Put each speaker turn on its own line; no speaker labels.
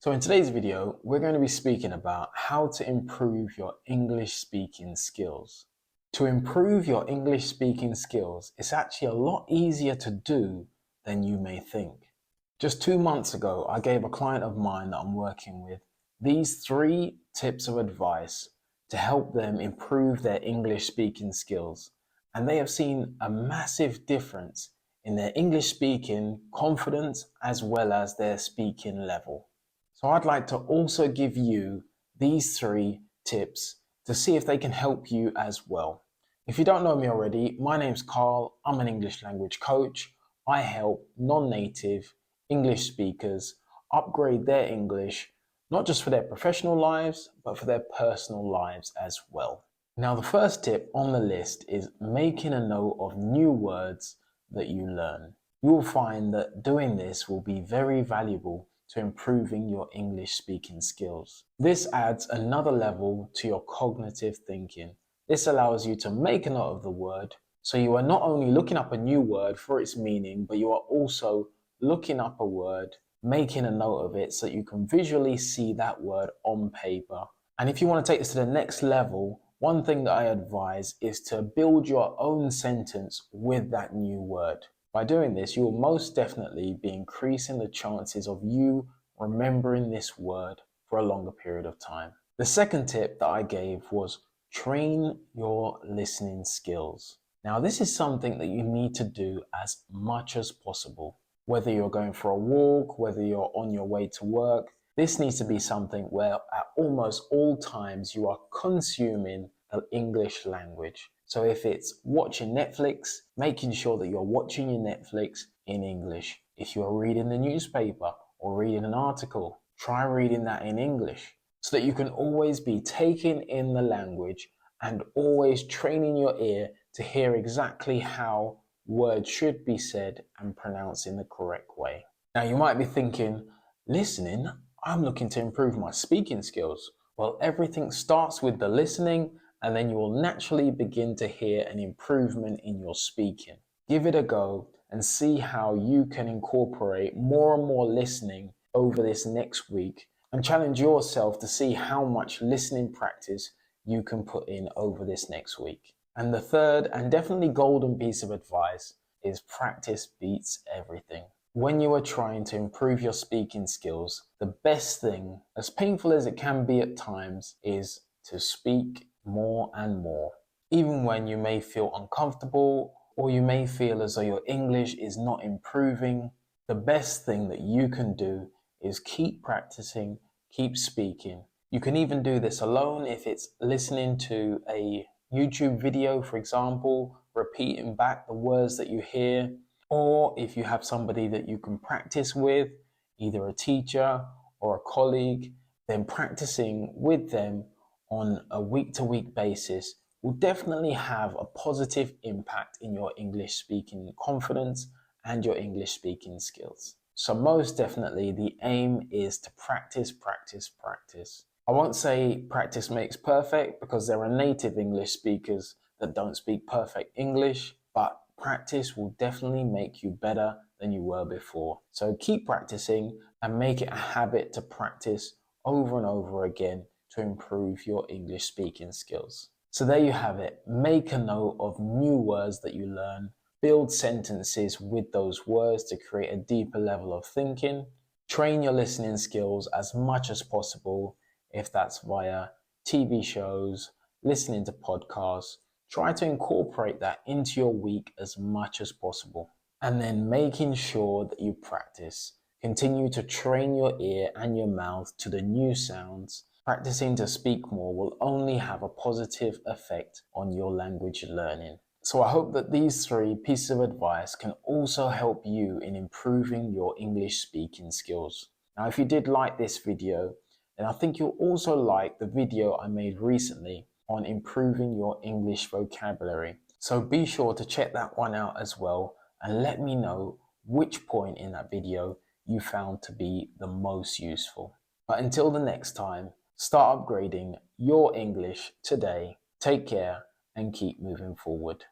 So in today's video, we're going to be speaking about how to improve your English speaking skills. To improve your English speaking skills, it's actually a lot easier to do than you may think. Just 2 months ago, I gave a client of mine that I'm working with these 3 tips of advice to help them improve their English speaking skills. And they have seen a massive difference in their English speaking confidence as well as their speaking level. So I'd like to also give you these 3 tips to see if they can help you as well. If you don't know me already, my name's Carl. I'm an English language coach. I help non-native English speakers upgrade their English, not just for their professional lives, but for their personal lives as well. Now, the first tip on the list is making a note of new words that you learn. You will find that doing this will be very valuable to improving your English speaking skills. This adds another level to your cognitive thinking. This allows you to make a note of the word, so you are not only looking up a new word for its meaning, but you are also looking up a word, making a note of it so that you can visually see that word on paper. And if you want to take this to the next level, one thing that I advise is to build your own sentence with that new word. By doing this, you will most definitely be increasing the chances of you remembering this word for a longer period of time. The second tip that I gave was train your listening skills. Now, this is something that you need to do as much as possible. Whether you're going for a walk, whether you're on your way to work, this needs to be something where at almost all times you are consuming the English language. So if it's watching Netflix, making sure that you're watching your Netflix in English. If you're reading the newspaper or reading an article, try reading that in English so that you can always be taking in the language and always training your ear to hear exactly how words should be said and pronounced in the correct way. Now you might be thinking, listening, I'm looking to improve my speaking skills. Well, everything starts with the listening, and then you will naturally begin to hear an improvement in your speaking. Give it a go and see how you can incorporate more and more listening over this next week, and challenge yourself to see how much listening practice you can put in over this next week. And the third and definitely golden piece of advice is practice beats everything. When you are trying to improve your speaking skills, the best thing, as painful as it can be at times, is to speak more and more. Even when you may feel uncomfortable or you may feel as though your English is not improving, the best thing that you can do is keep practicing, keep speaking. You can even do this alone if it's listening to a YouTube video, for example, repeating back the words that you hear, or if you have somebody that you can practice with, either a teacher or a colleague, then practicing with them on a week-to-week basis will definitely have a positive impact in your English speaking confidence and your English speaking skills. So most definitely the aim is to practice, practice, practice. I won't say practice makes perfect because there are native English speakers that don't speak perfect English, but practice will definitely make you better than you were before. So keep practicing and make it a habit to practice over and over again to improve your English speaking skills. So there you have it. Make a note of new words that you learn. Build sentences with those words to create a deeper level of thinking. Train your listening skills as much as possible, if that's via TV shows, listening to podcasts. Try to incorporate that into your week as much as possible. And then making sure that you practice. Continue to train your ear and your mouth to the new sounds. Practicing to speak more will only have a positive effect on your language learning. So I hope that these 3 pieces of advice can also help you in improving your English speaking skills. Now, if you did like this video, then I think you'll also like the video I made recently on improving your English vocabulary. So be sure to check that one out as well and let me know which point in that video you found to be the most useful. But until the next time, start upgrading your English today. Take care and keep moving forward.